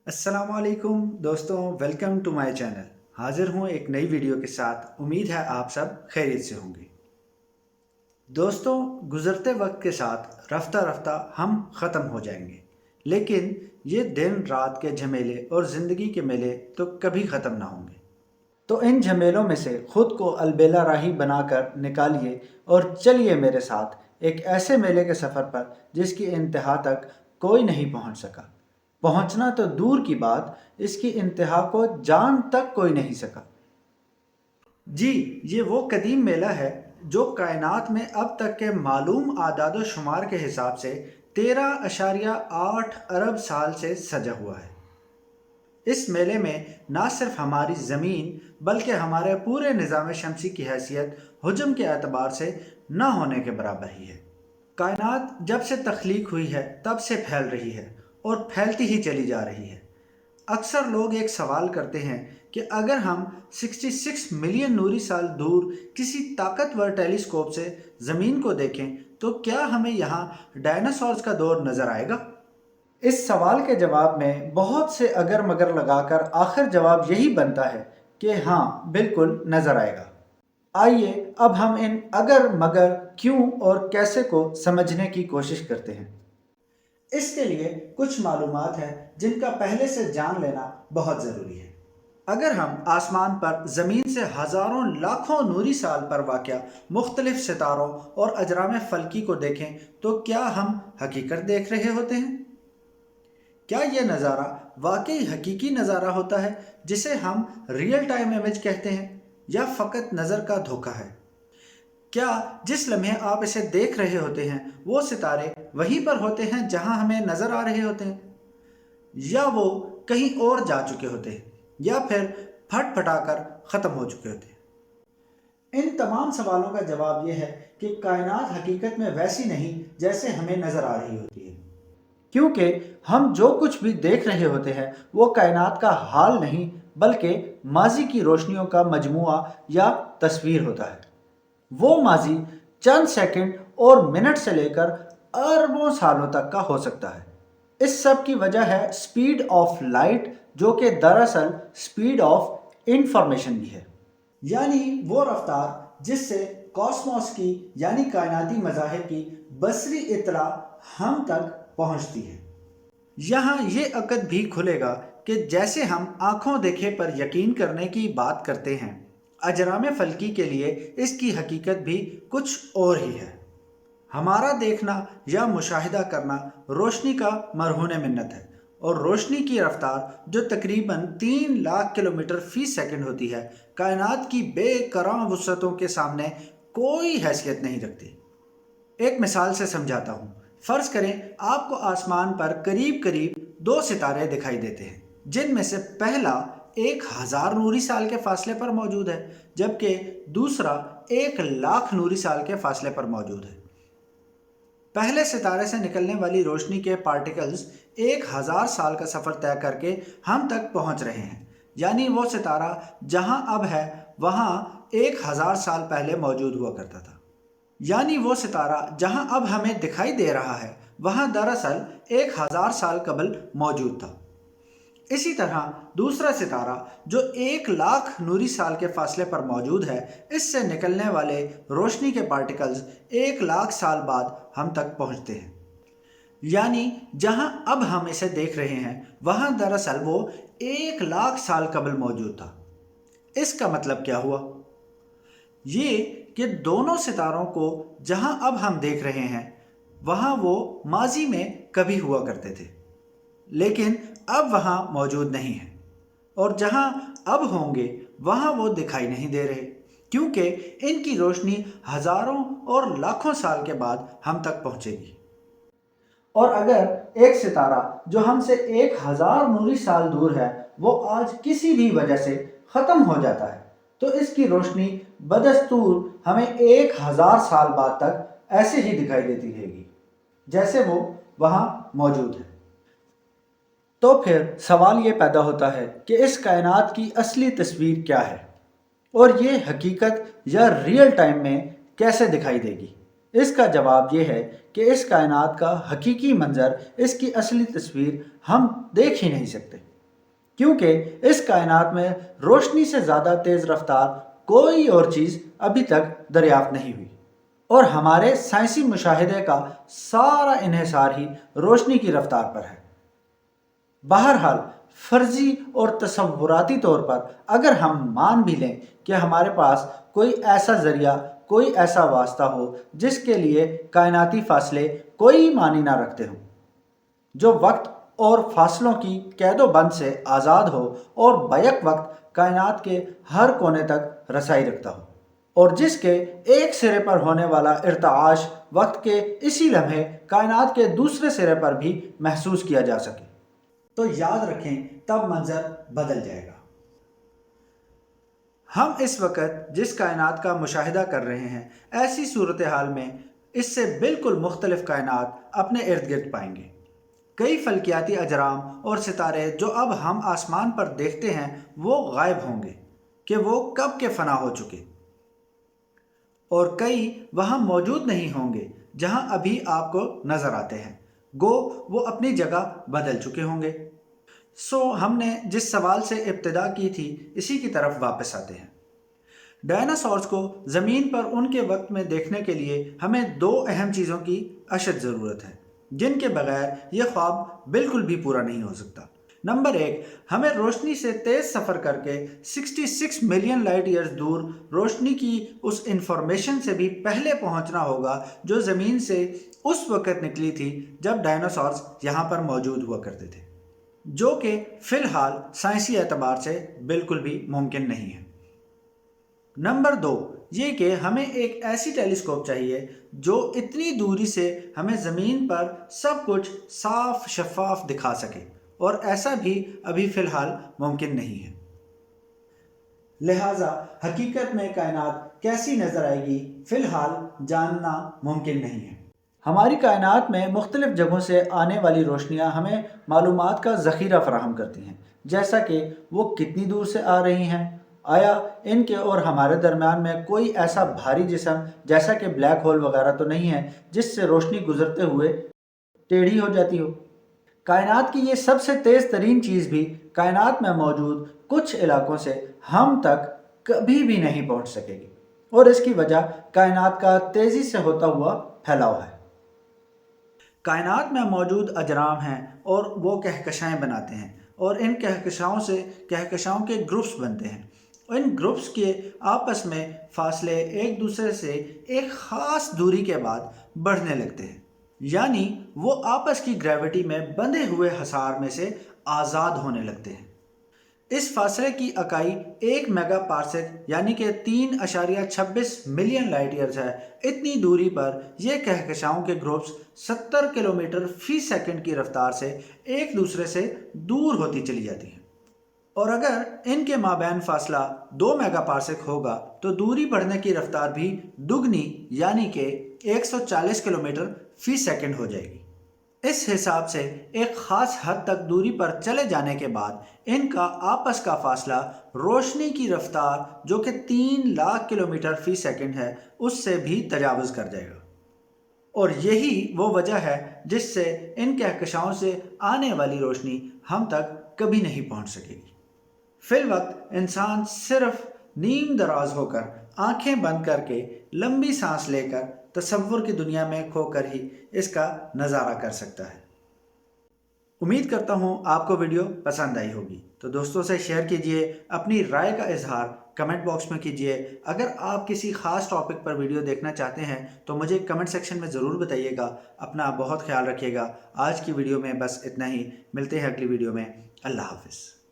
अस्सलाम वालेकुम दोस्तों, वेलकम टू माय चैनल। हाजिर हूँ एक नई वीडियो के साथ। उम्मीद है आप सब खैरियत से होंगे। दोस्तों, गुज़रते वक्त के साथ रफ्ता रफ्ता हम ख़त्म हो जाएंगे, लेकिन ये दिन रात के झमेले और ज़िंदगी के मेले तो कभी ख़त्म ना होंगे। तो इन झमेलों में से खुद को अलबेला राही बनाकर निकालिए और चलिए मेरे साथ एक ऐसे मेले के सफ़र पर जिसकी इंतहा तक कोई नहीं पहुंच सका। पहुंचना तो दूर की बात, इसकी इंतहा को जान तक कोई नहीं सका। जी, ये वो कदीम मेला है जो कायनात में अब तक के मालूम आदाद शुमार के हिसाब से 13.8 अरब साल से सजा हुआ है। इस मेले में ना सिर्फ हमारी ज़मीन बल्कि हमारे पूरे निज़ाम शमसी की हैसियत हुजम के एतबार से न होने के बराबर ही है। कायनात जब से तख्लीक हुई है तब से फैल रही है और फैलती ही चली जा रही है। अक्सर लोग एक सवाल करते हैं कि अगर हम 66 मिलियन नूरी साल दूर किसी ताकतवर टेलीस्कोप से ज़मीन को देखें तो क्या हमें यहाँ डायनासोर्स का दौर नज़र आएगा? इस सवाल के जवाब में बहुत से अगर मगर लगाकर आखिर जवाब यही बनता है कि हाँ, बिल्कुल नज़र आएगा। आइए अब हम इन अगर मगर क्यों और कैसे को समझने की कोशिश करते हैं। इसके लिए कुछ मालूमात हैं जिनका पहले से जान लेना बहुत ज़रूरी है। अगर हम आसमान पर ज़मीन से हज़ारों लाखों नूरी साल पर वाक़या मुख्तलिफ सितारों और अजराम फ़ल्की को देखें तो क्या हम हकीकत देख रहे होते हैं? क्या यह नज़ारा वाकई हकीकी नज़ारा होता है जिसे हम रियल टाइम इमेज कहते हैं, या फ़कत नज़र का धोखा है? क्या जिस लम्हे आप इसे देख रहे होते हैं वो सितारे वहीं पर होते हैं जहां हमें नज़र आ रहे होते हैं, या वो कहीं और जा चुके होते हैं, या फिर फट फटाकर ख़त्म हो चुके होते हैं? इन तमाम सवालों का जवाब यह है कि कायनात हकीकत में वैसी नहीं जैसे हमें नज़र आ रही होती है, क्योंकि हम जो कुछ भी देख रहे होते हैं वो कायनात का हाल नहीं बल्कि माजी की रोशनियों का मजमुआ या तस्वीर होता है। वो माजी चंद सेकंड और मिनट से लेकर अरबों सालों तक का हो सकता है। इस सब की वजह है स्पीड ऑफ लाइट, जो कि दरअसल स्पीड ऑफ इंफॉर्मेशन भी है, यानी वो रफ्तार जिससे कॉस्मोस की यानी कायनाती मज़ाहिर की बसरी इत्तला हम तक पहुंचती है। यहाँ ये अकद भी खुलेगा कि जैसे हम आंखों देखे पर यकीन करने की बात करते हैं, अजराम फल्की के लिए इसकी हकीकत भी कुछ और ही है। हमारा देखना या मुशाहिदा करना रोशनी का मरहून मिन्नत है, और रोशनी की रफ्तार जो तकरीबन 3 लाख किलोमीटर फी सेकंड होती है, कायनात की बेकरां वुसअतों के सामने कोई हैसियत नहीं रखती। एक मिसाल से समझाता हूँ। फ़र्ज़ करें आपको आसमान पर करीब करीब 2 सितारे दिखाई देते हैं, जिनमें से पहला 1000 नूरी साल के फासले पर मौजूद है, जबकि दूसरा 1 लाख नूरी साल के फासले पर मौजूद है। पहले सितारे से निकलने वाली रोशनी के पार्टिकल्स 1000 साल का सफ़र तय करके हम तक पहुंच रहे हैं, यानी वो सितारा जहां अब है वहां 1000 साल पहले मौजूद हुआ करता था। यानी वो सितारा जहां अब हमें दिखाई दे रहा है वहां दरअसल 1000 साल कबल मौजूद था। इसी तरह दूसरा सितारा जो 1 लाख नूरी साल के फासले पर मौजूद है, इससे निकलने वाले रोशनी के पार्टिकल्स 1 लाख साल बाद हम तक पहुंचते हैं। यानी जहां अब हम इसे देख रहे हैं वहां दरअसल वो 1 लाख साल कबल मौजूद था। इसका मतलब क्या हुआ? ये कि दोनों सितारों को जहां अब हम देख रहे हैं वहां वो माजी में कभी हुआ करते थे, लेकिन अब वहां मौजूद नहीं है, और जहां अब होंगे वहां वो दिखाई नहीं दे रहे, क्योंकि इनकी रोशनी हजारों और लाखों साल के बाद हम तक पहुंचेगी। और अगर एक सितारा जो हमसे 1000 नूरी साल दूर है वो आज किसी भी वजह से ख़त्म हो जाता है, तो इसकी रोशनी बदस्तूर हमें 1000 साल बाद तक ऐसे ही दिखाई देती रहेगी जैसे वो वहाँ मौजूद है। तो फिर सवाल ये पैदा होता है कि इस कायनात की असली तस्वीर क्या है, और ये हकीकत या रियल टाइम में कैसे दिखाई देगी? इसका जवाब ये है कि इस कायनात का हकीकी मंजर, इसकी असली तस्वीर हम देख ही नहीं सकते। क्योंकि इस कायनात में रोशनी से ज़्यादा तेज़ रफ्तार कोई और चीज़ अभी तक दरियाफ्त नहीं हुई, और हमारे साइंसी मुशाहिदे का सारा इन्हिसार ही रोशनी की रफ्तार पर है। बहरहाल फर्जी और तसव्वुराती तौर पर अगर हम मान भी लें कि हमारे पास कोई ऐसा ज़रिया, कोई ऐसा वास्ता हो जिसके लिए कायनाती फासले कोई मानी ना रखते हों, जो वक्त और फासलों की कैदो बंद से आज़ाद हो और बैक वक्त कायनात के हर कोने तक रसाई रखता हो, और जिसके एक सिरे पर होने वाला इर्ताआश वक्त के इसी लम्हे कायनात के दूसरे सिरे पर भी महसूस किया जा सके, तो याद रखें तब मंजर बदल जाएगा। हम इस वक्त जिस कायनात का मुशाहिदा कर रहे हैं, ऐसी सूरत हाल में इससे बिल्कुल मुख्तलिफ कायनात अपने इर्द गिर्द पाएंगे। कई फल्कियाती अजराम और सितारे जो अब हम आसमान पर देखते हैं वो गायब होंगे कि वो कब के फना हो चुके, और कई वहाँ मौजूद नहीं होंगे जहाँ अभी आपको नज़र आते हैं, गो वो अपनी जगह बदल चुके होंगे। हमने जिस सवाल से इब्तिदा की थी इसी की तरफ वापस आते हैं। डायनासोर्स को ज़मीन पर उनके वक्त में देखने के लिए हमें दो अहम चीज़ों की अशद ज़रूरत है, जिनके बगैर ये ख्वाब बिल्कुल भी पूरा नहीं हो सकता। नंबर 1, हमें रोशनी से तेज़ सफ़र करके 66 मिलियन लाइट ईयर्स दूर रोशनी की उस इंफॉर्मेशन से भी पहले पहुंचना होगा जो ज़मीन से उस वक़्त निकली थी जब डायनासोर्स यहाँ पर मौजूद हुआ करते थे, जो कि फ़िलहाल साइंसी एतबार से बिल्कुल भी मुमकिन नहीं है। नंबर 2, ये कि हमें एक ऐसी टेलीस्कोप चाहिए जो इतनी दूरी से हमें ज़मीन पर सब कुछ साफ शफाफ दिखा सके, और ऐसा भी अभी फ़िलहाल मुमकिन नहीं है। लिहाजा हकीकत में कायनात कैसी नज़र आएगी फ़िलहाल जानना मुमकिन नहीं है। हमारी कायनात में मुख्तलिफ़ जगहों से आने वाली रोशनियाँ हमें मालूमात का ज़ख़ीरा फ़राहम करती हैं, जैसा कि वो कितनी दूर से आ रही हैं, आया इनके और हमारे दरमियान में कोई ऐसा भारी जिस्म जैसा कि ब्लैक होल वगैरह तो नहीं है जिससे रोशनी गुजरते हुए टेढ़ी हो जाती हो। कायनात की ये सबसे तेज़ तरीन चीज़ भी कायनात में मौजूद कुछ इलाकों से हम तक कभी भी नहीं पहुंच सकेगी, और इसकी वजह कायनात का तेज़ी से होता हुआ फैलाव है। कायनात में मौजूद अजराम हैं और वो कहकशाएँ बनाते हैं, और इन कहकशाओं के ग्रुप्स बनते हैं। इन ग्रुप्स के आपस में फासले एक दूसरे से एक ख़ास दूरी के बाद बढ़ने लगते हैं, यानी वो आपस की ग्रेविटी में बंधे हुए हसार में से आज़ाद होने लगते हैं। इस फासले की इकाई 1 मेगा पार्सेक यानी कि 3.26 मिलियन लाइट ईयर्स है। इतनी दूरी पर ये कहकशाओं के ग्रुप्स 70 किलोमीटर फी सेकंड की रफ्तार से एक दूसरे से दूर होती चली जाती हैं, और अगर इनके माबैन फासला 2 मेगा पार्सेक होगा तो दूरी बढ़ने की रफ्तार भी दुगनी यानी कि 140 किलोमीटर फी सेकंड हो जाएगी। इस हिसाब से एक ख़ास हद तक दूरी पर चले जाने के बाद इनका आपस का फासला रोशनी की रफ्तार जो कि 3 लाख किलोमीटर फी सेकंड है उससे भी तजावज़ कर जाएगा, और यही वो वजह है जिससे इन कहकशाओं से आने वाली रोशनी हम तक कभी नहीं पहुंच सकेगी। फिल वक्त इंसान सिर्फ नीम दराज होकर आंखें बंद करके लंबी सांस लेकर तसव्वुर की दुनिया में खोकर ही इसका नज़ारा कर सकता है। उम्मीद करता हूँ आपको वीडियो पसंद आई होगी, तो दोस्तों से शेयर कीजिए, अपनी राय का इजहार कमेंट बॉक्स में कीजिए। अगर आप किसी ख़ास टॉपिक पर वीडियो देखना चाहते हैं तो मुझे कमेंट सेक्शन में ज़रूर बताइएगा। अपना बहुत ख्याल रखिएगा। आज की वीडियो में बस इतना ही, मिलते हैं अगली वीडियो में। अल्लाह हाफ़िज़।